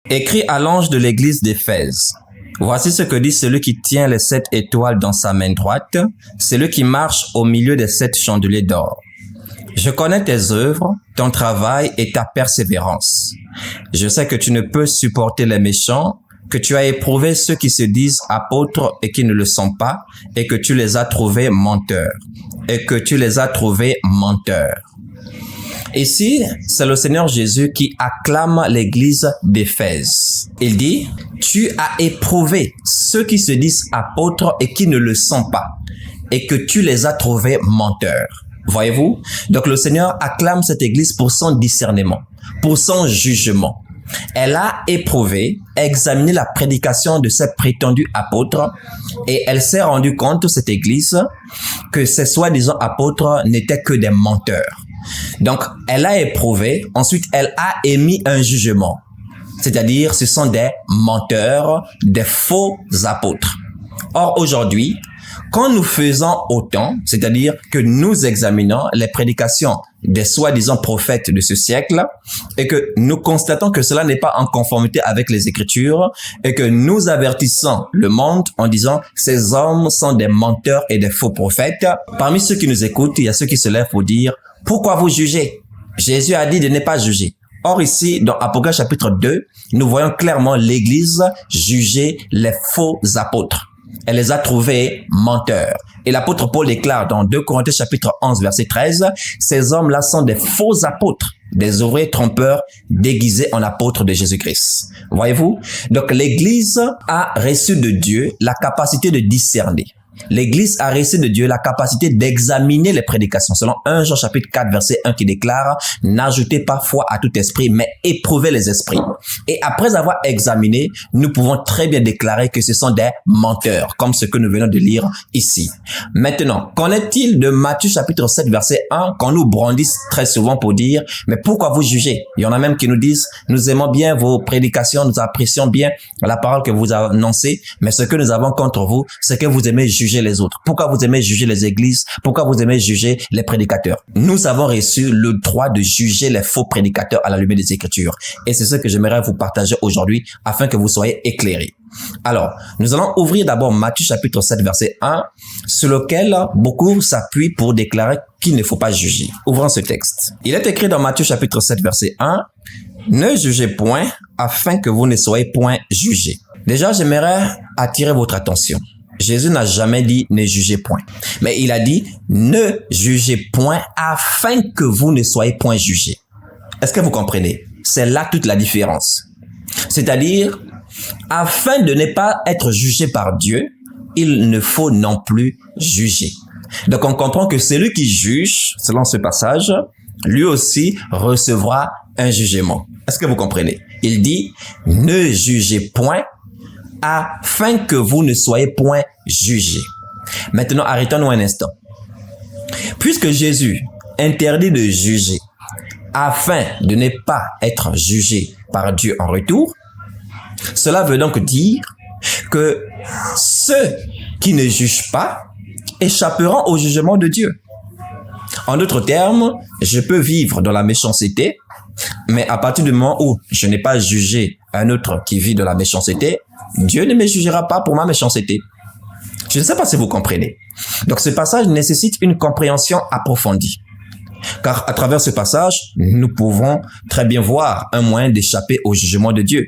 Écrit à l'ange de l'église d'Éphèse. Voici ce que dit celui qui tient les 7 étoiles dans sa main droite, celui qui marche au milieu des 7 chandeliers d'or. Je connais tes œuvres, ton travail et ta persévérance. Je sais que tu ne peux supporter les méchants, que tu as éprouvé ceux qui se disent apôtres et qui ne le sont pas, et que tu les as trouvés menteurs. Ici, c'est le Seigneur Jésus qui acclame l'église d'Éphèse. Il dit, tu as éprouvé ceux qui se disent apôtres et qui ne le sont pas, et que tu les as trouvés menteurs. Voyez-vous? Donc le Seigneur acclame cette église pour son discernement, pour son jugement. Elle a éprouvé, examiné la prédication de ces prétendus apôtres et elle s'est rendue compte, cette église, que ces soi-disant apôtres n'étaient que des menteurs. Donc, elle a éprouvé, ensuite elle a émis un jugement. C'est-à-dire, ce sont des menteurs, des faux apôtres. Or, aujourd'hui, quand nous faisons autant, c'est-à-dire que nous examinons les prédications des soi-disant prophètes de ce siècle et que nous constatons que cela n'est pas en conformité avec les Écritures et que nous avertissons le monde en disant ces hommes sont des menteurs et des faux prophètes. Parmi ceux qui nous écoutent, il y a ceux qui se lèvent pour dire pourquoi vous jugez? Jésus a dit de ne pas juger. Or ici, dans Apocalypse chapitre 2, nous voyons clairement l'Église juger les faux apôtres. Elle les a trouvés menteurs. Et l'apôtre Paul déclare dans 2 Corinthiens chapitre 11 verset 13, ces hommes-là sont des faux apôtres, des ouvriers trompeurs déguisés en apôtres de Jésus-Christ. Voyez-vous? Donc l'Église a reçu de Dieu la capacité de discerner. L'Église a reçu de Dieu la capacité d'examiner les prédications. Selon 1 Jean chapitre 4 verset 1 qui déclare « N'ajoutez pas foi à tout esprit, mais éprouvez les esprits. » Et après avoir examiné, nous pouvons très bien déclarer que ce sont des menteurs, comme ce que nous venons de lire ici. Maintenant, qu'en est-il de Matthieu chapitre 7 verset 1 qu'on nous brandisse très souvent pour dire « Mais pourquoi vous jugez ?» Il y en a même qui nous disent « Nous aimons bien vos prédications, nous apprécions bien la parole que vous annoncez, mais ce que nous avons contre vous, c'est que vous aimez juger les autres. Pourquoi vous aimez juger les églises? Pourquoi vous aimez juger les prédicateurs? Nous avons reçu le droit de juger les faux prédicateurs à la lumière des Écritures. Et c'est ce que j'aimerais vous partager aujourd'hui afin que vous soyez éclairés. Alors, nous allons ouvrir d'abord Matthieu chapitre 7 verset 1 sur lequel beaucoup s'appuient pour déclarer qu'il ne faut pas juger. Ouvrons ce texte. Il est écrit dans Matthieu chapitre 7 verset 1 « Ne jugez point afin que vous ne soyez point jugés. » Déjà, j'aimerais attirer votre attention. Jésus n'a jamais dit « ne jugez point ». Mais il a dit « ne jugez point afin que vous ne soyez point jugés ». Est-ce que vous comprenez? C'est là toute la différence. C'est-à-dire, afin de ne pas être jugé par Dieu, il ne faut non plus juger. Donc on comprend que celui qui juge, selon ce passage, lui aussi recevra un jugement. Est-ce que vous comprenez? Il dit « ne jugez point » afin que vous ne soyez point jugés. Maintenant, arrêtons-nous un instant. Puisque Jésus interdit de juger afin de ne pas être jugé par Dieu en retour, cela veut donc dire que ceux qui ne jugent pas échapperont au jugement de Dieu. En d'autres termes, je peux vivre dans la méchanceté, mais à partir du moment où je n'ai pas jugé un autre qui vit dans la méchanceté, Dieu ne me jugera pas pour ma méchanceté. Je ne sais pas si vous comprenez. Donc ce passage nécessite une compréhension approfondie. Car à travers ce passage, nous pouvons très bien voir un moyen d'échapper au jugement de Dieu.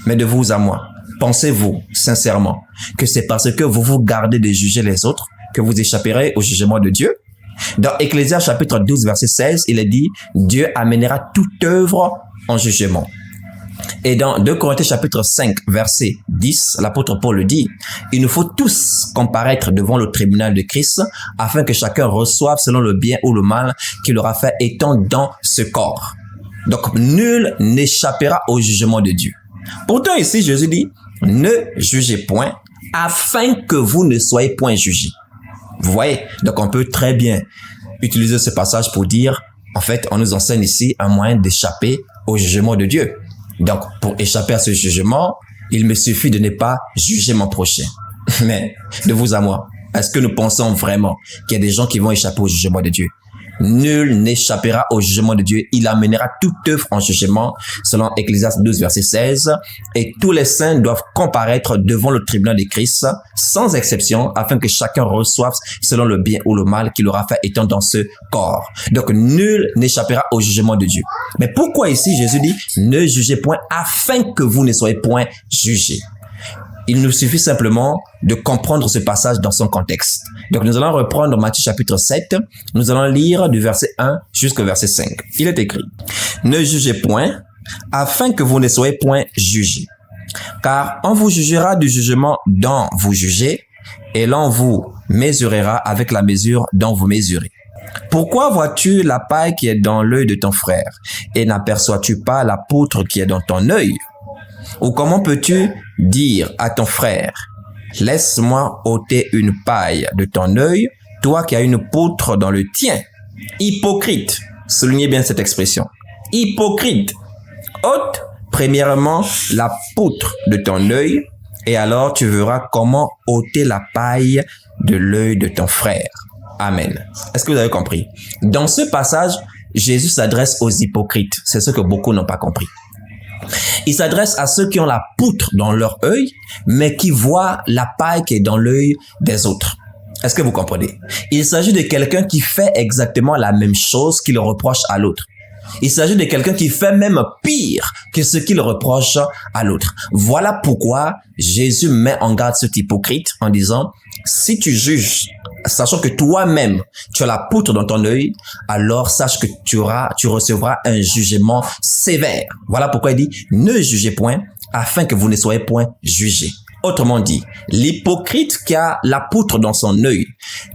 Mais de vous à moi, pensez-vous sincèrement que c'est parce que vous vous gardez de juger les autres que vous échapperez au jugement de Dieu? Dans Ecclésiaste chapitre 12 verset 16, il est dit « Dieu amènera toute œuvre en jugement ». Et dans 2 Corinthiens chapitre 5 verset 10, l'apôtre Paul le dit, il nous faut tous comparaître devant le tribunal de Christ afin que chacun reçoive selon le bien ou le mal qu'il aura fait étant dans ce corps. Donc nul n'échappera au jugement de Dieu. Pourtant ici Jésus dit, ne jugez point afin que vous ne soyez point jugés. Vous voyez? Donc on peut très bien utiliser ce passage pour dire, en fait, on nous enseigne ici un moyen d'échapper au jugement de Dieu. Donc, pour échapper à ce jugement, il me suffit de ne pas juger mon prochain. Mais, de vous à moi, est-ce que nous pensons vraiment qu'il y a des gens qui vont échapper au jugement de Dieu? Nul n'échappera au jugement de Dieu. Il amènera toute œuvre en jugement, selon Ecclésiaste 12, verset 16. Et tous les saints doivent comparaître devant le tribunal de Christ, sans exception, afin que chacun reçoive selon le bien ou le mal qu'il aura fait étant dans ce corps. Donc, nul n'échappera au jugement de Dieu. Mais pourquoi ici Jésus dit, ne jugez point afin que vous ne soyez point jugés? Il nous suffit simplement de comprendre ce passage dans son contexte. Donc, nous allons reprendre Matthieu chapitre 7. Nous allons lire du verset 1 jusqu'au verset 5. Il est écrit, « Ne jugez point, afin que vous ne soyez point jugés. Car on vous jugera du jugement dont vous jugez, et l'on vous mesurera avec la mesure dont vous mesurez. Pourquoi vois-tu la paille qui est dans l'œil de ton frère, et n'aperçois-tu pas la poutre qui est dans ton œil? Ou comment peux-tu dire à ton frère, laisse-moi ôter une paille de ton œil, toi qui as une poutre dans le tien? Hypocrite. Soulignez bien cette expression. Hypocrite. Ôte premièrement la poutre de ton œil, et alors tu verras comment ôter la paille de l'œil de ton frère. Amen. Est-ce que vous avez compris? Dans ce passage, Jésus s'adresse aux hypocrites. C'est ce que beaucoup n'ont pas compris. Il s'adresse à ceux qui ont la poutre dans leur œil, mais qui voient la paille qui est dans l'œil des autres. Est-ce que vous comprenez? Il s'agit de quelqu'un qui fait exactement la même chose qu'il reproche à l'autre. Il s'agit de quelqu'un qui fait même pire que ce qu'il reproche à l'autre. Voilà pourquoi Jésus met en garde cet hypocrite en disant, si tu juges, sachant que toi-même, tu as la poutre dans ton œil, alors sache que tu recevras un jugement sévère. Voilà pourquoi il dit, ne jugez point, afin que vous ne soyez point jugés. Autrement dit, l'hypocrite qui a la poutre dans son œil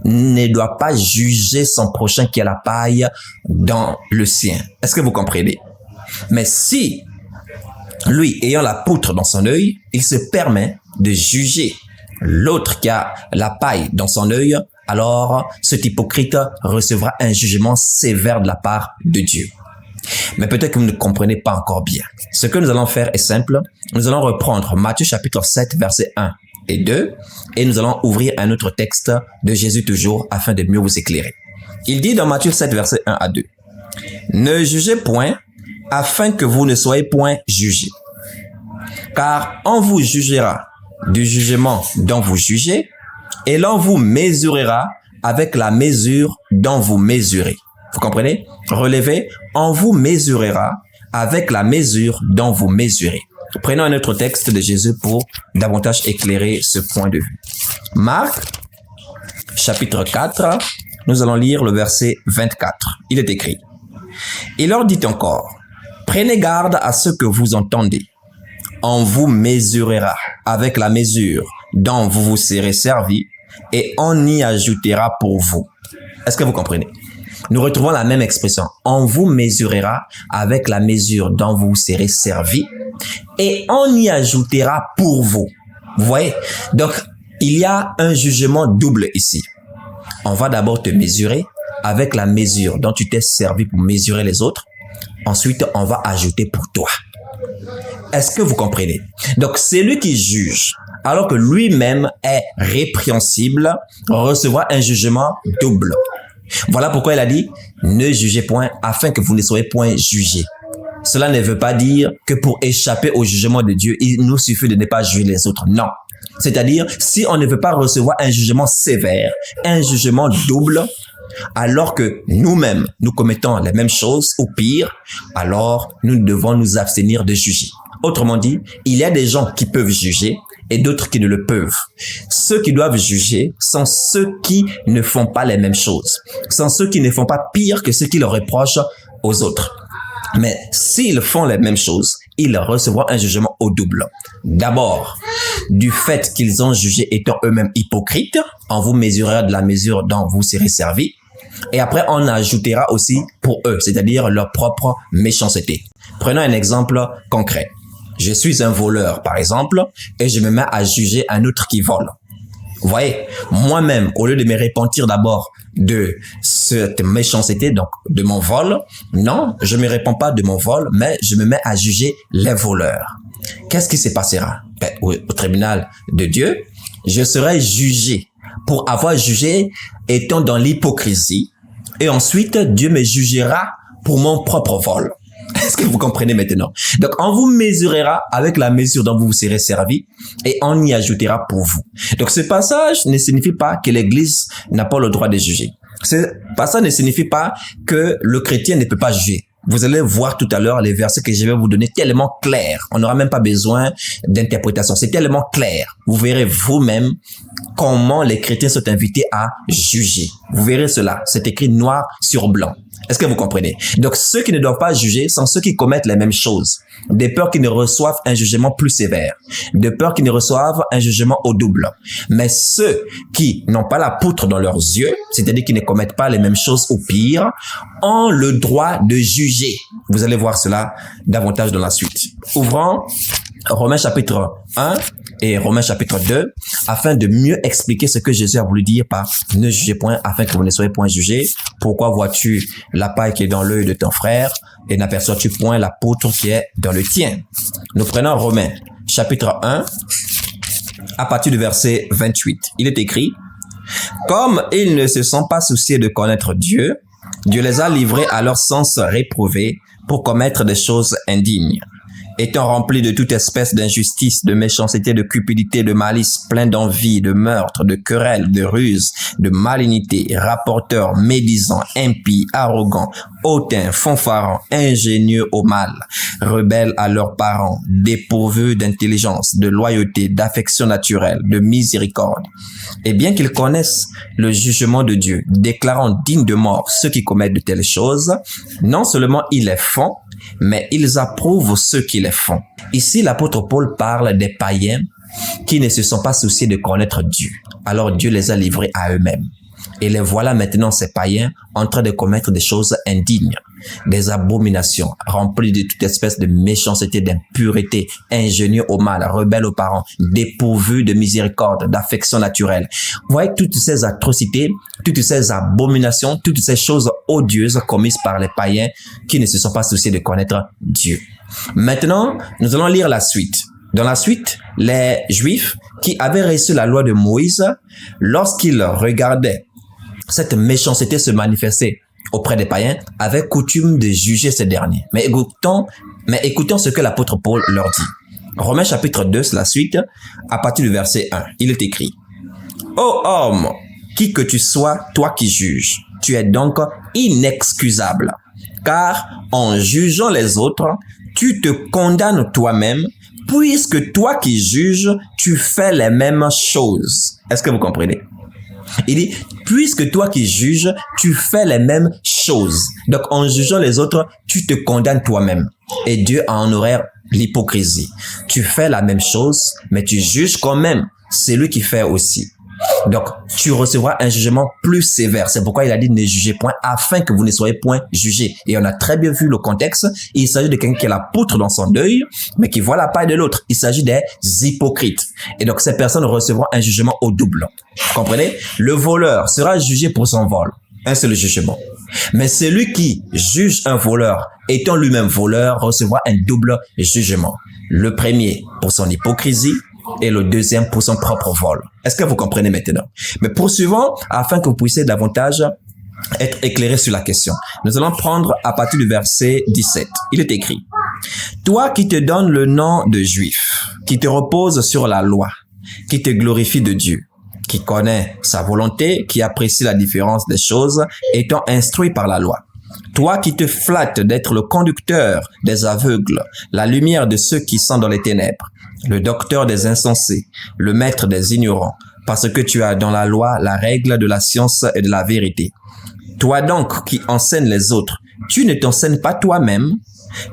ne doit pas juger son prochain qui a la paille dans le sien. Est-ce que vous comprenez? Mais si, lui, ayant la poutre dans son œil, il se permet de juger l'autre qui a la paille dans son œil, alors cet hypocrite recevra un jugement sévère de la part de Dieu. Mais peut-être que vous ne comprenez pas encore bien. Ce que nous allons faire est simple. Nous allons reprendre Matthieu chapitre 7, versets 1 et 2, et nous allons ouvrir un autre texte de Jésus toujours afin de mieux vous éclairer. Il dit dans Matthieu 7, versets 1 à 2, « Ne jugez point, afin que vous ne soyez point jugés. Car on vous jugera du jugement dont vous jugez, et l'on vous mesurera avec la mesure dont vous mesurez. » Vous comprenez? Relevez, on vous mesurera avec la mesure dont vous mesurez. Prenons un autre texte de Jésus pour davantage éclairer ce point de vue. Marc, chapitre 4, nous allons lire le verset 24. Il est écrit, « Il leur dit encore, prenez garde à ce que vous entendez. On vous mesurera avec la mesure dont vous vous serez servi, et on y ajoutera pour vous. » Est-ce que vous comprenez? Nous retrouvons la même expression. On vous mesurera avec la mesure dont vous serez servi et on y ajoutera pour vous. Vous voyez? Donc, il y a un jugement double ici. On va d'abord te mesurer avec la mesure dont tu t'es servi pour mesurer les autres. Ensuite, on va ajouter pour toi. Est-ce que vous comprenez? Donc, c'est lui qui juge, alors que lui-même est répréhensible, recevra un jugement double. Voilà pourquoi il a dit, ne jugez point afin que vous ne soyez point jugés. Cela ne veut pas dire que pour échapper au jugement de Dieu, il nous suffit de ne pas juger les autres. Non. C'est-à-dire, si on ne veut pas recevoir un jugement sévère, un jugement double, alors que nous-mêmes, nous commettons les mêmes choses ou pire, alors nous devons nous abstenir de juger. Autrement dit, il y a des gens qui peuvent juger et d'autres qui ne le peuvent. Ceux qui doivent juger sont ceux qui ne font pas les mêmes choses. Sont ceux qui ne font pas pire que ceux qui le reprochent aux autres. Mais s'ils font les mêmes choses, ils recevront un jugement au double. D'abord, du fait qu'ils ont jugé étant eux-mêmes hypocrites, on vous mesurera de la mesure dont vous serez servis. Et après, on ajoutera aussi pour eux, c'est-à-dire leur propre méchanceté. Prenons un exemple concret. Je suis un voleur, par exemple, et je me mets à juger un autre qui vole. Vous voyez, moi-même, au lieu de me repentir d'abord de cette méchanceté, donc de mon vol, non, je ne me répands pas de mon vol, mais je me mets à juger les voleurs. Qu'est-ce qui se passera? Au tribunal de Dieu, je serai jugé pour avoir jugé étant dans l'hypocrisie, Et ensuite, Dieu me jugera pour mon propre vol. Est-ce que vous comprenez maintenant? Donc, on vous mesurera avec la mesure dont vous vous serez servi et on y ajoutera pour vous. Donc, ce passage ne signifie pas que l'Église n'a pas le droit de juger. Ce passage ne signifie pas que le chrétien ne peut pas juger. Vous allez voir tout à l'heure les versets que je vais vous donner tellement clairs. On n'aura même pas besoin d'interprétation. C'est tellement clair. Vous verrez vous-même comment les chrétiens sont invités à juger. Vous verrez cela. C'est écrit noir sur blanc. Est-ce que vous comprenez? Donc, ceux qui ne doivent pas juger sont ceux qui commettent les mêmes choses. De peur qu'ils ne reçoivent un jugement plus sévère. De peur qu'ils ne reçoivent un jugement au double. Mais ceux qui n'ont pas la poutre dans leurs yeux, c'est-à-dire qui ne commettent pas les mêmes choses ou pire, ont le droit de juger. Vous allez voir cela davantage dans la suite. Ouvrons Romains chapitre 1 et Romains chapitre 2, afin de mieux expliquer ce que Jésus a voulu dire par « ne jugez point, afin que vous ne soyez point jugés ». Pourquoi vois-tu la paille qui est dans l'œil de ton frère et n'aperçois-tu point la poutre qui est dans le tien? Nous prenons Romains chapitre 1 à partir du verset 28. Il est écrit « Comme ils ne se sont pas souciés de connaître Dieu, Dieu les a livrés à leur sens réprouvé pour commettre des choses indignes. Étant remplis de toute espèce d'injustice, de méchanceté, de cupidité, de malice, plein d'envie, de meurtre, de querelles, de ruse, de malignité, rapporteurs, médisants, impies, arrogants, hautains, fanfarons, ingénieux au mal, rebelles à leurs parents, dépourvus d'intelligence, de loyauté, d'affection naturelle, de miséricorde. Et bien qu'ils connaissent le jugement de Dieu, déclarant dignes de mort ceux qui commettent de telles choses, non seulement ils les font, mais ils approuvent ceux qui les font. Ici, l'apôtre Paul parle des païens qui ne se sont pas souciés de connaître Dieu. Alors Dieu les a livrés à eux-mêmes. Et les voilà maintenant, ces païens, en train de commettre des choses indignes, des abominations, remplies de toute espèce de méchanceté, d'impureté, ingénieux au mal, rebelles aux parents, dépourvus de miséricorde, d'affection naturelle. Vous voyez toutes ces atrocités, toutes ces abominations, toutes ces choses odieuses commises par les païens qui ne se sont pas souciés de connaître Dieu. Maintenant, nous allons lire la suite. Dans la suite, les Juifs qui avaient reçu la loi de Moïse, lorsqu'ils regardaient cette méchanceté se manifester auprès des païens, avaient coutume de juger ces derniers. Mais écoutons ce que l'apôtre Paul leur dit. Romains chapitre 2, c'est la suite, à partir du verset 1. Il est écrit « Ô homme, qui que tu sois, toi qui juges, tu es donc inexcusable, car en jugeant les autres, tu te condamnes toi-même, puisque toi qui juges, tu fais les mêmes choses. » Est-ce que vous comprenez? Il dit, puisque toi qui juges, tu fais les mêmes choses. Donc, en jugeant les autres, tu te condamnes toi-même. Et Dieu a en horreur l'hypocrisie. Tu fais la même chose, mais tu juges quand même celui qui fait aussi. Donc, tu recevras un jugement plus sévère. C'est pourquoi il a dit ne jugez point afin que vous ne soyez point jugés. Et on a très bien vu le contexte. Il s'agit de quelqu'un qui a la poutre dans son œil, mais qui voit la paille de l'autre. Il s'agit des hypocrites. Et donc, ces personnes recevront un jugement au double. Vous comprenez? Le voleur sera jugé pour son vol. Un seul jugement. Mais celui qui juge un voleur, étant lui-même voleur, recevra un double jugement. Le premier pour son hypocrisie, et le deuxième pour son propre vol. Est-ce que vous comprenez maintenant? Mais poursuivons afin que vous puissiez davantage être éclairé sur la question. Nous allons prendre à partir du verset 17. Il est écrit « Toi qui te donnes le nom de juif, qui te repose sur la loi, qui te glorifie de Dieu, qui connaît sa volonté, qui apprécie la différence des choses, étant instruit par la loi. Toi qui te flattes d'être le conducteur des aveugles, la lumière de ceux qui sont dans les ténèbres, le docteur des insensés, le maître des ignorants, parce que tu as dans la loi la règle de la science et de la vérité. Toi donc qui enseignes les autres, tu ne t'enseignes pas toi-même.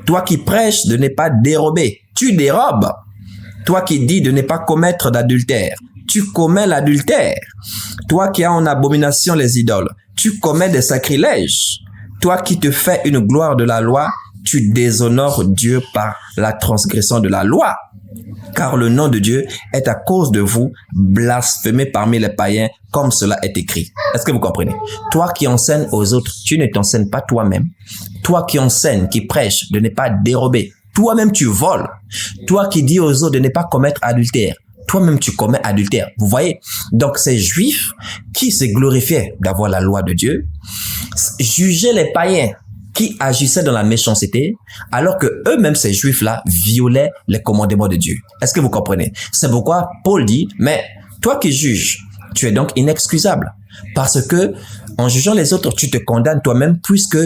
Toi qui prêches de ne pas dérober, tu dérobes. Toi qui dis de ne pas commettre d'adultère, tu commets l'adultère. Toi qui as en abomination les idoles, tu commets des sacrilèges. Toi qui te fais une gloire de la loi, tu déshonores Dieu par la transgression de la loi. Car le nom de Dieu est à cause de vous blasphémé parmi les païens, comme cela est écrit. Est-ce que vous comprenez? Toi qui enseignes aux autres, tu ne t'enseignes pas toi-même. Toi qui enseignes, qui prêches de ne pas dérober, toi-même tu voles. Toi qui dis aux autres de ne pas commettre adultère, toi-même tu commets adultère. Vous voyez? Donc ces Juifs qui se glorifiaient d'avoir la loi de Dieu, jugeaient les païens qui agissaient dans la méchanceté, alors que eux-mêmes, ces Juifs-là, violaient les commandements de Dieu. Est-ce que vous comprenez? C'est pourquoi Paul dit, mais toi qui juges, tu es donc inexcusable. Parce que, en jugeant les autres, tu te condamnes toi-même puisque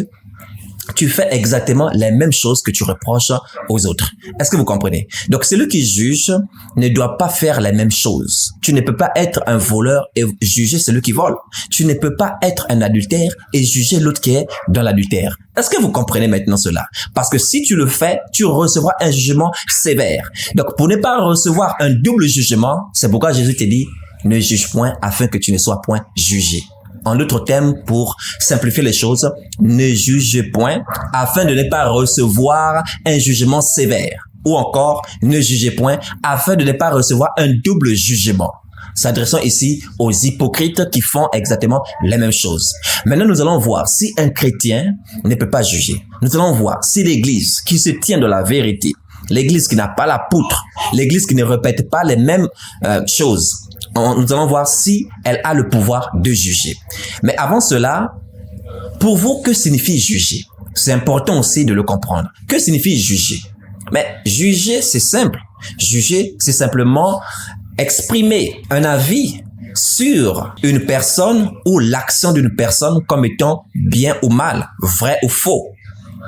tu fais exactement les mêmes choses que tu reproches aux autres. Est-ce que vous comprenez? Donc, celui qui juge ne doit pas faire les mêmes choses. Tu ne peux pas être un voleur et juger celui qui vole. Tu ne peux pas être un adultère et juger l'autre qui est dans l'adultère. Est-ce que vous comprenez maintenant cela? Parce que si tu le fais, tu recevras un jugement sévère. Donc, pour ne pas recevoir un double jugement, c'est pourquoi Jésus te dit, ne juge point afin que tu ne sois point jugé. En d'autres termes, pour simplifier les choses, ne juge point afin de ne pas recevoir un jugement sévère. Ou encore, ne jugez point afin de ne pas recevoir un double jugement. S'adressant ici aux hypocrites qui font exactement les mêmes choses. Maintenant, nous allons voir si un chrétien ne peut pas juger. Nous allons voir si l'Église qui se tient de la vérité, l'Église qui n'a pas la poutre, l'Église qui ne répète pas les mêmes choses, nous allons voir si elle a le pouvoir de juger. Mais avant cela, pour vous, que signifie juger? C'est important aussi de le comprendre. Que signifie juger? Mais juger, c'est simple. Juger, c'est simplement exprimer un avis sur une personne ou l'action d'une personne comme étant bien ou mal, vrai ou faux,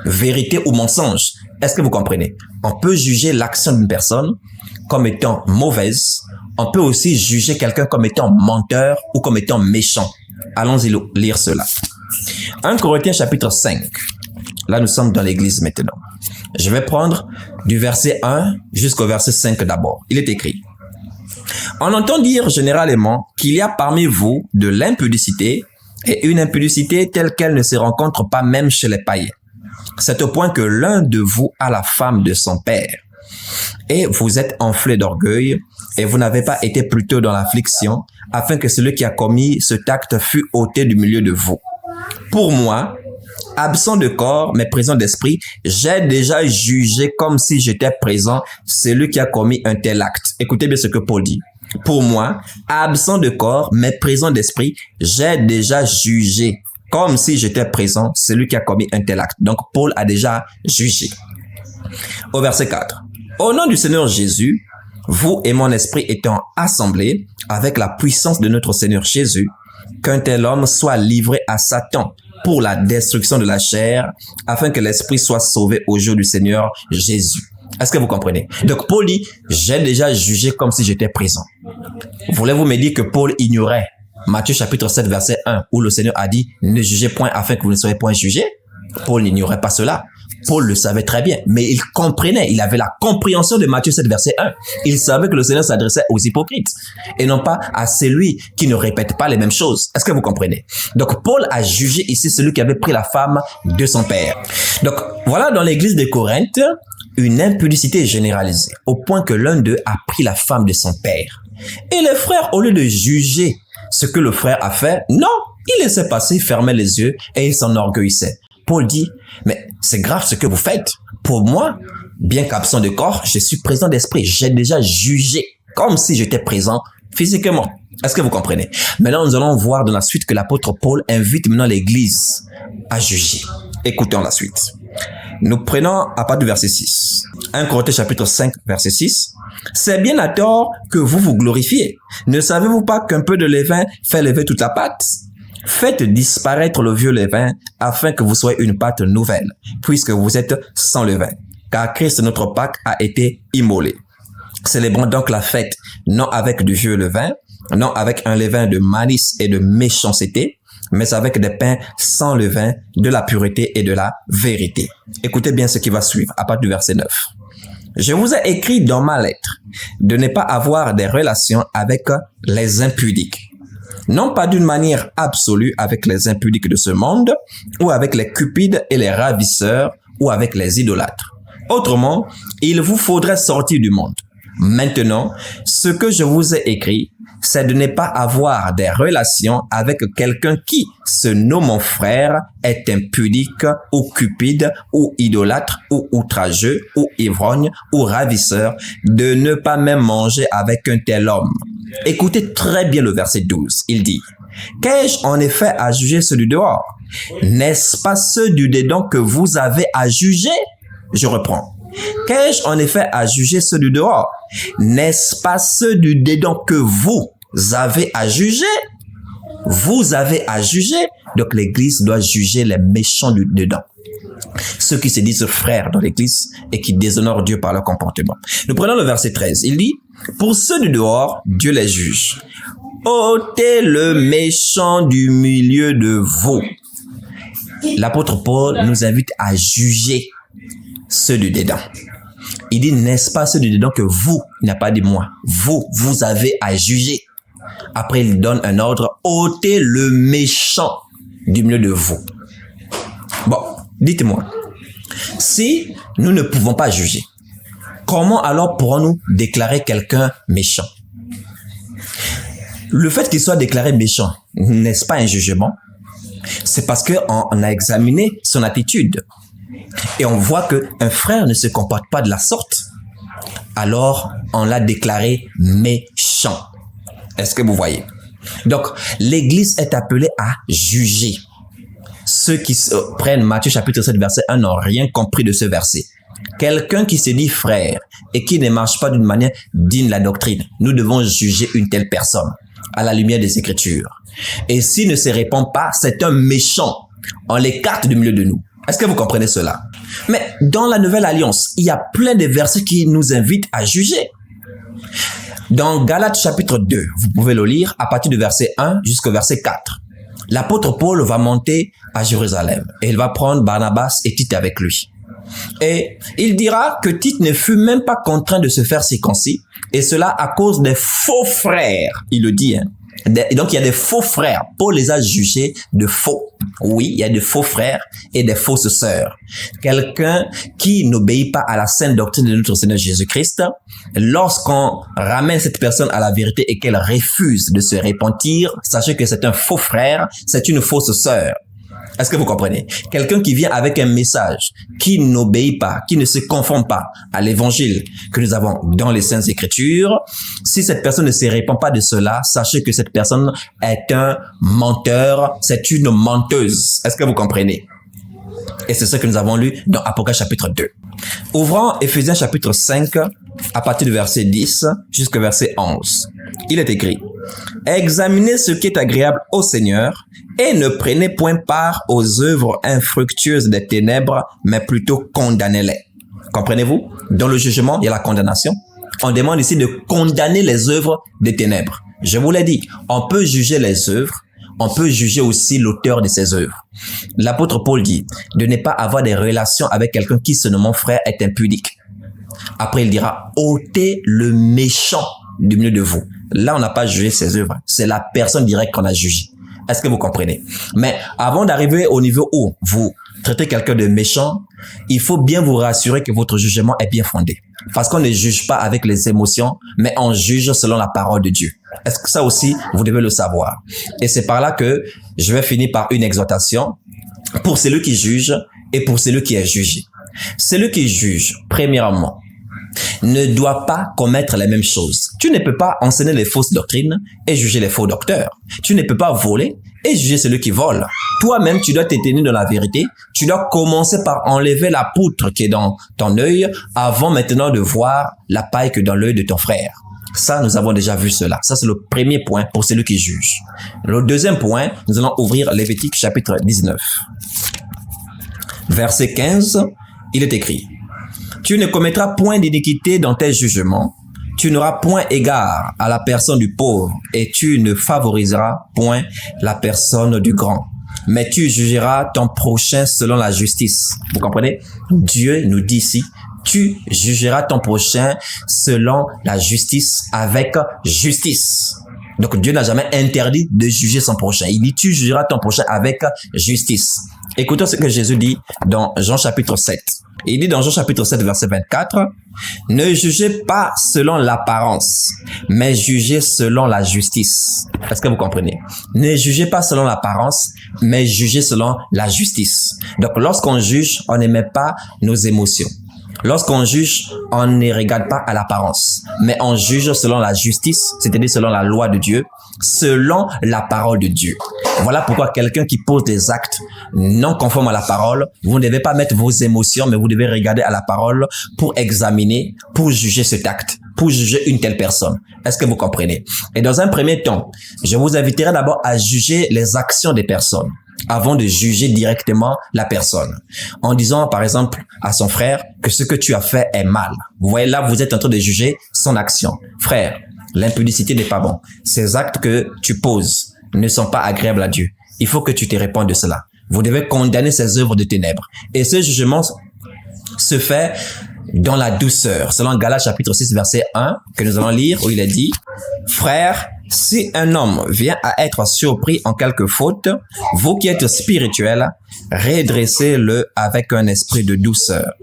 vérité ou mensonge. Est-ce que vous comprenez? On peut juger l'action d'une personne comme étant mauvaise. On peut aussi juger quelqu'un comme étant menteur ou comme étant méchant. Allons-y lire cela. 1 Corinthiens chapitre 5. Là, nous sommes dans l'église maintenant. Je vais prendre du verset 1 jusqu'au verset 5 d'abord. Il est écrit. On entend dire généralement qu'il y a parmi vous de l'impudicité et une impudicité telle qu'elle ne se rencontre pas même chez les païens. C'est au point que l'un de vous a la femme de son père. Et vous êtes enflé d'orgueil et vous n'avez pas été plutôt dans l'affliction afin que celui qui a commis ce acte fût ôté du milieu de vous. Pour moi, absent de corps mais présent d'esprit, j'ai déjà jugé comme si j'étais présent celui qui a commis un tel acte. Écoutez bien ce que Paul dit. Pour moi, absent de corps mais présent d'esprit, j'ai déjà jugé comme si j'étais présent celui qui a commis un tel acte. Donc Paul a déjà jugé. Au verset 4. Au nom du Seigneur Jésus, vous et mon esprit étant assemblés avec la puissance de notre Seigneur Jésus, qu'un tel homme soit livré à Satan pour la destruction de la chair, afin que l'esprit soit sauvé au jour du Seigneur Jésus. Est-ce que vous comprenez? Donc Paul dit, j'ai déjà jugé comme si j'étais présent. Voulez-vous me dire que Paul ignorait Matthieu chapitre 7 verset 1 où le Seigneur a dit, ne jugez point afin que vous ne soyez point jugés? Paul n'ignorait pas cela. Paul le savait très bien, mais il comprenait, il avait la compréhension de Matthieu 7 verset 1. Il savait que le Seigneur s'adressait aux hypocrites et non pas à celui qui ne répète pas les mêmes choses. Est-ce que vous comprenez? Donc Paul a jugé ici celui qui avait pris la femme de son père. Donc voilà dans l'église de Corinthe une impudicité généralisée au point que l'un d'eux a pris la femme de son père. Et les frères, au lieu de juger ce que le frère a fait, non, il laissait passer, fermait les yeux et il s'enorgueillissait. Paul dit, mais c'est grave ce que vous faites. Pour moi, bien qu'absent de corps, je suis présent d'esprit. J'ai déjà jugé comme si j'étais présent physiquement. Est-ce que vous comprenez? Maintenant, nous allons voir dans la suite que l'apôtre Paul invite maintenant l'église à juger. Écoutons la suite. Nous prenons à partir du verset 6. 1 Corinthiens chapitre 5, verset 6. C'est bien à tort que vous vous glorifiez. Ne savez-vous pas qu'un peu de levain fait lever toute la pâte? Faites disparaître le vieux levain afin que vous soyez une pâte nouvelle, puisque vous êtes sans levain. Car Christ, notre Pâque, a été immolé. Célébrons donc la fête, non avec du vieux levain, non avec un levain de malice et de méchanceté, mais avec des pains sans levain, de la pureté et de la vérité. Écoutez bien ce qui va suivre à partir du verset 9. Je vous ai écrit dans ma lettre de ne pas avoir des relations avec les impudiques. Non pas d'une manière absolue avec les impudiques de ce monde, ou avec les cupides et les ravisseurs, ou avec les idolâtres. Autrement, il vous faudrait sortir du monde. Maintenant, ce que je vous ai écrit, c'est de ne pas avoir des relations avec quelqu'un qui, se nommant frère, est impudique ou cupide ou idolâtre ou outrageux ou ivrogne ou ravisseur, de ne pas même manger avec un tel homme. Écoutez très bien le verset 12. Il dit, « Qu'ai-je en effet à juger ceux du dehors? N'est-ce pas ceux du dedans que vous avez à juger? » Je reprends. Qu'ai-je en effet à juger ceux du dehors? N'est-ce pas ceux du dedans que vous avez à juger? Vous avez à juger. Donc l'Église doit juger les méchants du dedans. Ceux qui se disent frères dans l'Église et qui déshonorent Dieu par leur comportement. Nous prenons le verset 13. Il dit, pour ceux du dehors, Dieu les juge. Ôtez le méchant du milieu de vous. L'apôtre Paul nous invite à juger ceux du dedans. Il dit, n'est-ce pas ceux du dedans que vous, il n'a pas dit moi, vous avez à juger. Après, il donne un ordre, ôtez le méchant du milieu de vous. Bon, dites-moi, si nous ne pouvons pas juger, comment alors pourrons-nous déclarer quelqu'un méchant? Le fait qu'il soit déclaré méchant, n'est-ce pas un jugement? C'est parce qu'on a examiné son attitude. Et on voit qu'un frère ne se comporte pas de la sorte. Alors, on l'a déclaré méchant. Est-ce que vous voyez? Donc, l'Église est appelée à juger. Ceux qui prennent Matthieu chapitre 7, verset 1 n'ont rien compris de ce verset. Quelqu'un qui se dit frère et qui ne marche pas d'une manière digne de la doctrine, nous devons juger une telle personne à la lumière des Écritures. Et s'il ne se répand pas, c'est un méchant. On l'écarte du milieu de nous. Est-ce que vous comprenez cela? Mais dans la Nouvelle Alliance, il y a plein de versets qui nous invitent à juger. Dans Galates chapitre 2, vous pouvez le lire à partir du verset 1 jusqu'au verset 4. L'apôtre Paul va monter à Jérusalem et il va prendre Barnabas et Tite avec lui. Et il dira que Tite ne fut même pas contraint de se faire circoncis, et cela à cause des faux frères. Il le dit, hein. Et donc il y a des faux frères. Paul les a jugés de faux. Oui, il y a des faux frères et des fausses sœurs. Quelqu'un qui n'obéit pas à la sainte doctrine de notre Seigneur Jésus-Christ, lorsqu'on ramène cette personne à la vérité et qu'elle refuse de se repentir, sachez que c'est un faux frère, c'est une fausse sœur. Est-ce que vous comprenez? Quelqu'un qui vient avec un message, qui n'obéit pas, qui ne se conforme pas à l'évangile que nous avons dans les Saintes Écritures, si cette personne ne se répand pas de cela, sachez que cette personne est un menteur, c'est une menteuse. Est-ce que vous comprenez? Et c'est ce que nous avons lu dans Apocalypse chapitre 2. Ouvrons Éphésiens chapitre 5 à partir du verset 10 jusqu'au verset 11. Il est écrit, « Examinez ce qui est agréable au Seigneur et ne prenez point part aux œuvres infructueuses des ténèbres, mais plutôt condamnez-les. » Comprenez-vous? Dans le jugement, il y a la condamnation. On demande ici de condamner les œuvres des ténèbres. Je vous l'ai dit, on peut juger les œuvres, on peut juger aussi l'auteur de ces œuvres. L'apôtre Paul dit de ne pas avoir des relations avec quelqu'un qui, se nommant frère, est impudique. Après, il dira, ôtez le méchant du milieu de vous. Là, on n'a pas jugé ses œuvres. C'est la personne directe qu'on a jugée. Est-ce que vous comprenez? Mais avant d'arriver au niveau où vous traitez quelqu'un de méchant, il faut bien vous rassurer que votre jugement est bien fondé. Parce qu'on ne juge pas avec les émotions, mais on juge selon la parole de Dieu. Est-ce que ça aussi, vous devez le savoir? Et c'est par là que je vais finir par une exhortation pour celui qui juge et pour celui qui est jugé. Celui qui juge, premièrement, ne doit pas commettre les mêmes choses. Tu ne peux pas enseigner les fausses doctrines et juger les faux docteurs. Tu ne peux pas voler et juger celui qui vole. Toi-même, tu dois te tenir dans la vérité. Tu dois commencer par enlever la poutre qui est dans ton œil avant maintenant de voir la paille que dans l'œil de ton frère. Ça, nous avons déjà vu cela. Ça, c'est le premier point pour celui qui juge. Le deuxième point, nous allons ouvrir Lévitique chapitre 19. Verset 15, il est écrit, « Tu ne commettras point d'iniquité dans tes jugements, tu n'auras point égard à la personne du pauvre et tu ne favoriseras point la personne du grand. Mais tu jugeras ton prochain selon la justice. » Vous comprenez? Dieu nous dit ici, tu jugeras ton prochain selon la justice avec justice. Donc Dieu n'a jamais interdit de juger son prochain. Il dit, tu jugeras ton prochain avec justice. Écoutons ce que Jésus dit dans Jean chapitre 7. Il dit dans Jean chapitre 7, verset 24, « Ne jugez pas selon l'apparence, mais jugez selon la justice. » Est-ce que vous comprenez? Ne jugez pas selon l'apparence, mais jugez selon la justice. Donc, lorsqu'on juge, on n'émet pas nos émotions. Lorsqu'on juge, on ne regarde pas à l'apparence, mais on juge selon la justice, c'est-à-dire selon la loi de Dieu, selon la parole de Dieu. Voilà pourquoi quelqu'un qui pose des actes non conformes à la parole, vous ne devez pas mettre vos émotions, mais vous devez regarder à la parole pour examiner, pour juger cet acte, pour juger une telle personne. Est-ce que vous comprenez? Et dans un premier temps, je vous inviterai d'abord à juger les actions des personnes avant de juger directement la personne. En disant, par exemple, à son frère que ce que tu as fait est mal. Vous voyez, là, vous êtes en train de juger son action. Frère, l'impudicité n'est pas bon. Ces actes que tu poses ne sont pas agréables à Dieu. Il faut que tu te répandes de cela. Vous devez condamner ces œuvres de ténèbres. Et ce jugement se fait dans la douceur. Selon Galates chapitre 6, verset 1, que nous allons lire, où il est dit, « Frère, si un homme vient à être surpris en quelque faute, vous qui êtes spirituels, redressez-le avec un esprit de douceur.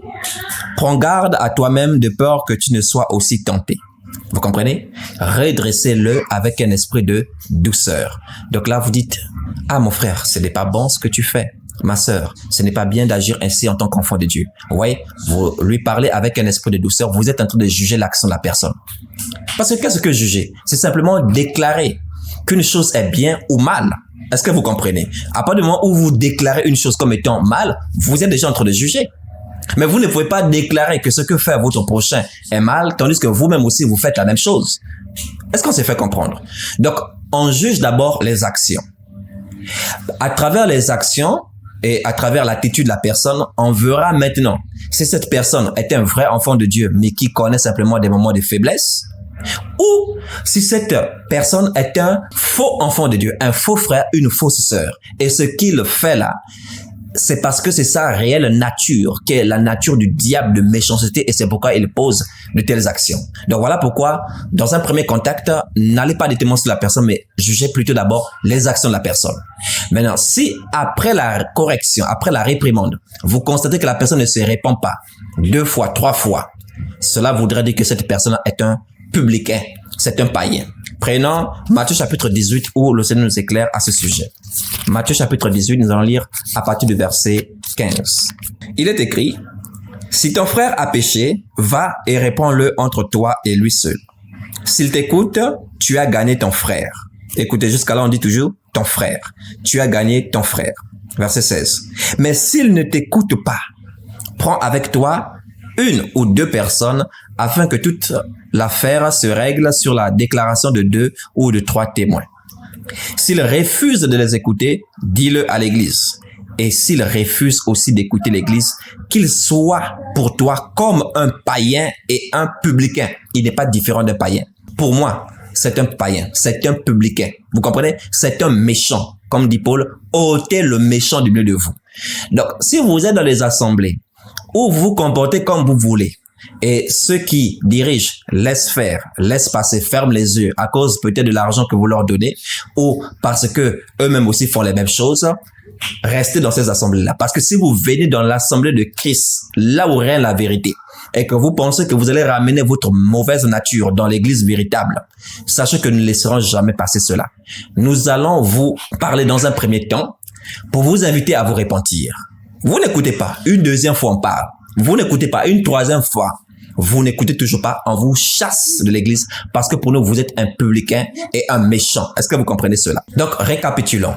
Prends garde à toi-même de peur que tu ne sois aussi tenté. » Vous comprenez? Redressez-le avec un esprit de douceur. Donc là, vous dites, « Ah, mon frère, ce n'est pas bon ce que tu fais. Ma sœur, ce n'est pas bien d'agir ainsi en tant qu'enfant de Dieu. » Vous voyez, vous lui parlez avec un esprit de douceur, vous êtes en train de juger l'action de la personne. Parce que qu'est-ce que juger? C'est simplement déclarer qu'une chose est bien ou mal. Est-ce que vous comprenez? À partir du moment où vous déclarez une chose comme étant mal, vous êtes déjà en train de juger. Mais vous ne pouvez pas déclarer que ce que fait votre prochain est mal, tandis que vous-même aussi, vous faites la même chose. Est-ce qu'on s'est fait comprendre? Donc, on juge d'abord les actions. À travers les actions et à travers l'attitude de la personne, on verra maintenant si cette personne est un vrai enfant de Dieu, mais qui connaît simplement des moments de faiblesse, ou si cette personne est un faux enfant de Dieu, un faux frère, une fausse sœur. Et ce qu'il fait là, c'est parce que c'est sa réelle nature, qui est la nature du diable de méchanceté, et c'est pourquoi il pose de telles actions. Donc voilà pourquoi, dans un premier contact, n'allez pas directement sur la personne, mais jugez plutôt d'abord les actions de la personne. Maintenant, si après la correction, après la réprimande, vous constatez que la personne ne se répand pas 2 fois, 3 fois, cela voudrait dire que cette personne est un publicain, c'est un païen. Prenons Matthieu chapitre 18 où le Seigneur nous éclaire à ce sujet. Matthieu chapitre 18, nous allons lire à partir du verset 15. Il est écrit, « Si ton frère a péché, va et répands-le entre toi et lui seul. S'il t'écoute, tu as gagné ton frère. » Écoutez, jusqu'à là on dit toujours « ton frère ». Tu as gagné ton frère. Verset 16. « Mais s'il ne t'écoute pas, prends avec toi 1 ou 2 personnes afin que toute l'affaire se règle sur la déclaration de 2 ou de 3 témoins. S'il refuse de les écouter, dis-le à l'église. Et s'il refuse aussi d'écouter l'église, qu'il soit pour toi comme un païen et un publicain. Il n'est pas différent d'un païen. Pour moi, c'est un païen, c'est un publicain. Vous comprenez? C'est un méchant. Comme dit Paul, ôtez le méchant du milieu de vous. Donc, si vous êtes dans les assemblées où vous vous comportez comme vous voulez, et ceux qui dirigent laissent faire, laissent passer, ferment les yeux à cause peut-être de l'argent que vous leur donnez ou parce que eux-mêmes aussi font les mêmes choses, restez dans ces assemblées-là. Parce que si vous venez dans l'assemblée de Christ, là où règne la vérité, et que vous pensez que vous allez ramener votre mauvaise nature dans l'église véritable, sachez que nous ne laisserons jamais passer cela. Nous allons vous parler dans un premier temps pour vous inviter à vous repentir. Vous n'écoutez pas. Une deuxième fois, on parle. Vous n'écoutez pas. Une troisième fois, vous n'écoutez toujours pas. On vous chasse de l'église parce que pour nous, vous êtes un publicain et un méchant. Est-ce que vous comprenez cela? Donc, récapitulons.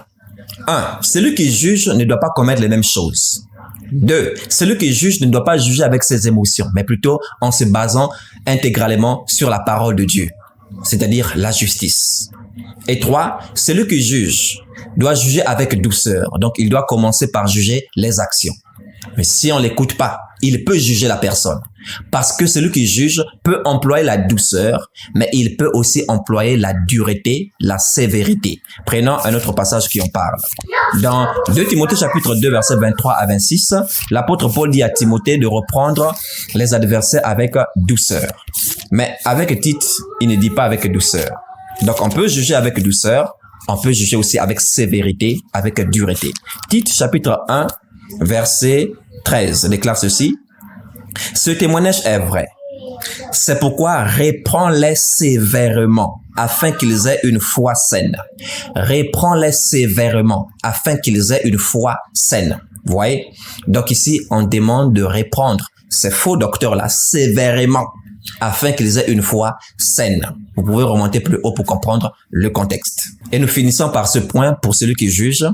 1. Celui qui juge ne doit pas commettre les mêmes choses. 2. Celui qui juge ne doit pas juger avec ses émotions, mais plutôt en se basant intégralement sur la parole de Dieu, c'est-à-dire la justice. Et 3. Celui qui juge doit juger avec douceur. Donc, il doit commencer par juger les actions. Mais si on ne l'écoute pas, il peut juger la personne. Parce que celui qui juge peut employer la douceur, mais il peut aussi employer la dureté, la sévérité. Prenons un autre passage qui en parle. Dans 2 Timothée chapitre 2, versets 23 à 26, l'apôtre Paul dit à Timothée de reprendre les adversaires avec douceur. Mais avec Tite, il ne dit pas avec douceur. Donc on peut juger avec douceur, on peut juger aussi avec sévérité, avec dureté. Tite chapitre 1, verset 13 déclare ceci. Ce témoignage est vrai. C'est pourquoi reprends-les sévèrement afin qu'ils aient une foi saine. Reprends-les sévèrement afin qu'ils aient une foi saine. Vous voyez? Donc ici, on demande de reprendre ces faux docteurs-là sévèrement afin qu'ils aient une foi saine. Vous pouvez remonter plus haut pour comprendre le contexte. Et nous finissons par ce point pour celui qui juge.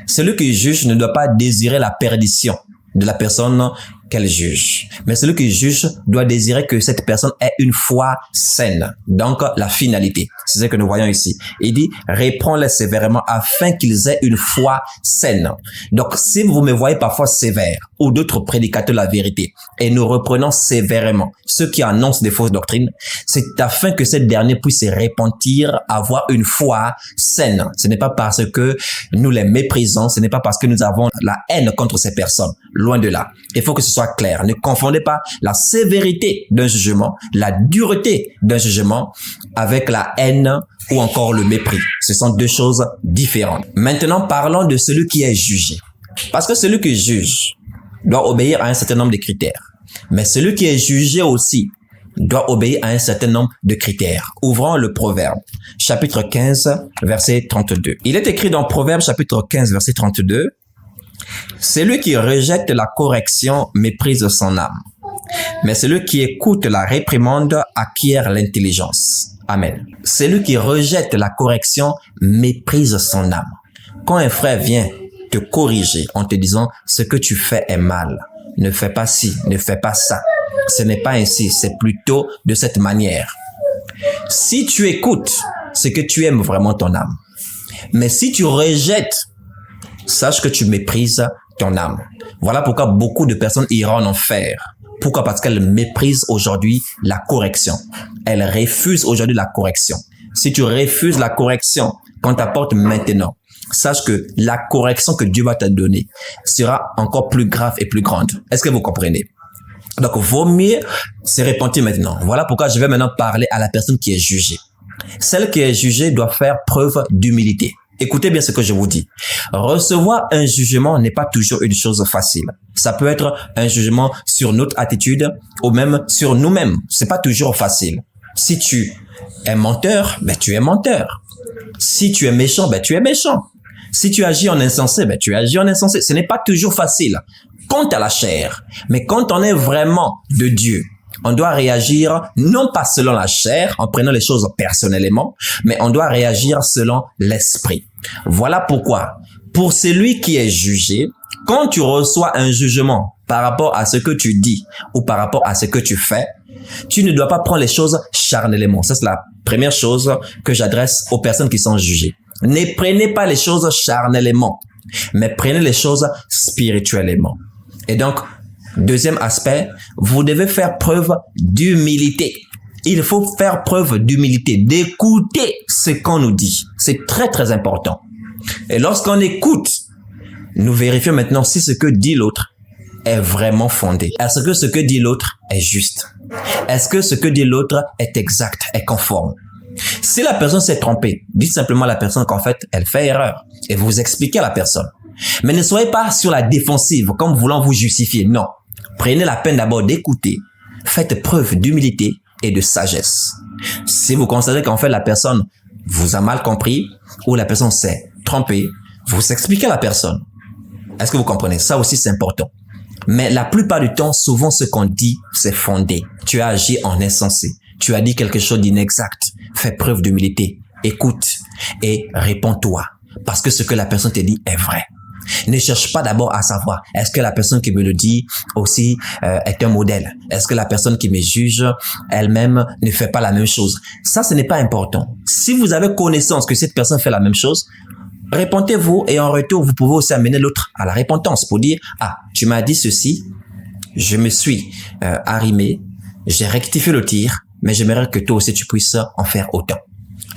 Celui qui juge ne doit pas désirer la perdition de la personne qu'elle juge. Mais celui qui juge doit désirer que cette personne ait une foi saine. Donc, la finalité. C'est ce que nous voyons ici. Il dit, reprends-les sévèrement afin qu'ils aient une foi saine. Donc, si vous me voyez parfois sévère ou d'autres prédicateurs de la vérité et nous reprenons sévèrement ceux qui annoncent des fausses doctrines, c'est afin que cette dernière puisse se repentir, avoir une foi saine. Ce n'est pas parce que nous les méprisons, ce n'est pas parce que nous avons la haine contre ces personnes. Loin de là. Il faut que ce soit clair. Ne confondez pas la sévérité d'un jugement, la dureté d'un jugement avec la haine ou encore le mépris. Ce sont deux choses différentes. Maintenant, parlons de celui qui est jugé. Parce que celui qui juge doit obéir à un certain nombre de critères. Mais celui qui est jugé aussi doit obéir à un certain nombre de critères. Ouvrons le Proverbe, chapitre 15, verset 32. Il est écrit dans Proverbe, chapitre 15, verset 32, « Celui qui rejette la correction méprise son âme, mais celui qui écoute la réprimande acquiert l'intelligence. » Amen. Celui qui rejette la correction méprise son âme. Quand un frère vient te corriger en te disant « ce que tu fais est mal, ne fais pas ci, ne fais pas ça », ce n'est pas ainsi, c'est plutôt de cette manière. Si tu écoutes, c'est que tu aimes vraiment ton âme. Mais si tu rejettes, sache que tu méprises ton âme. Voilà pourquoi beaucoup de personnes iront en enfer. Pourquoi? Parce qu'elles méprisent aujourd'hui la correction. Elles refusent aujourd'hui la correction. Si tu refuses la correction qu'on t'apporte maintenant, sache que la correction que Dieu va te donner sera encore plus grave et plus grande. Est-ce que vous comprenez? Donc, vaut mieux se repentir maintenant. Voilà pourquoi je vais maintenant parler à la personne qui est jugée. Celle qui est jugée doit faire preuve d'humilité. Écoutez bien ce que je vous dis. Recevoir un jugement n'est pas toujours une chose facile. Ça peut être un jugement sur notre attitude ou même sur nous-mêmes. C'est pas toujours facile. Si tu es menteur, ben tu es menteur. Si tu es méchant, ben tu es méchant. Si tu agis en insensé, ben tu agis en insensé. Ce n'est pas toujours facile. Quant à la chair, mais quand on est vraiment de Dieu, on doit réagir non pas selon la chair, en prenant les choses personnellement, mais on doit réagir selon l'esprit. Voilà pourquoi, pour celui qui est jugé, quand tu reçois un jugement par rapport à ce que tu dis ou par rapport à ce que tu fais, tu ne dois pas prendre les choses charnellement. Ça, c'est la première chose que j'adresse aux personnes qui sont jugées. Ne prenez pas les choses charnellement, mais prenez les choses spirituellement. Et donc, deuxième aspect, vous devez faire preuve d'humilité. Il faut faire preuve d'humilité, d'écouter ce qu'on nous dit. C'est très, très important. Et lorsqu'on écoute, nous vérifions maintenant si ce que dit l'autre est vraiment fondé. Est-ce que ce que dit l'autre est juste? Est-ce que ce que dit l'autre est exact, est conforme? Si la personne s'est trompée, dites simplement à la personne qu'en fait, elle fait erreur et vous expliquez à la personne. Mais ne soyez pas sur la défensive comme voulant vous justifier. Non. Prenez la peine d'abord d'écouter. Faites preuve d'humilité et de sagesse. Si vous constatez qu'en fait la personne vous a mal compris ou la personne s'est trompée, vous expliquez à la personne. Est-ce que vous comprenez? Ça aussi c'est important. Mais la plupart du temps, souvent ce qu'on dit, c'est fondé. Tu as agi en insensé. Tu as dit quelque chose d'inexact. Fais preuve d'humilité. Écoute et réponds-toi. Parce que ce que la personne te dit est vrai. Ne cherche pas d'abord à savoir, est-ce que la personne qui me le dit aussi est un modèle? Est-ce que la personne qui me juge elle-même ne fait pas la même chose? Ça, ce n'est pas important. Si vous avez connaissance que cette personne fait la même chose, répondez-vous et en retour, vous pouvez aussi amener l'autre à la repentance pour dire, ah, tu m'as dit ceci, je me suis arrimé, j'ai rectifié le tir, mais j'aimerais que toi aussi tu puisses en faire autant.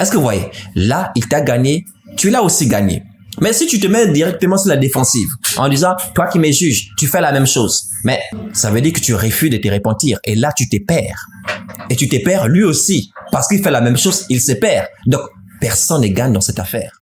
Est-ce que vous voyez? Là, il t'a gagné, tu l'as aussi gagné. Mais si tu te mets directement sur la défensive en disant, toi qui me juges, tu fais la même chose. Mais ça veut dire que tu refuses de te repentir. Et là, tu te perds. Et tu te perds lui aussi. Parce qu'il fait la même chose, il se perd. Donc, personne ne gagne dans cette affaire.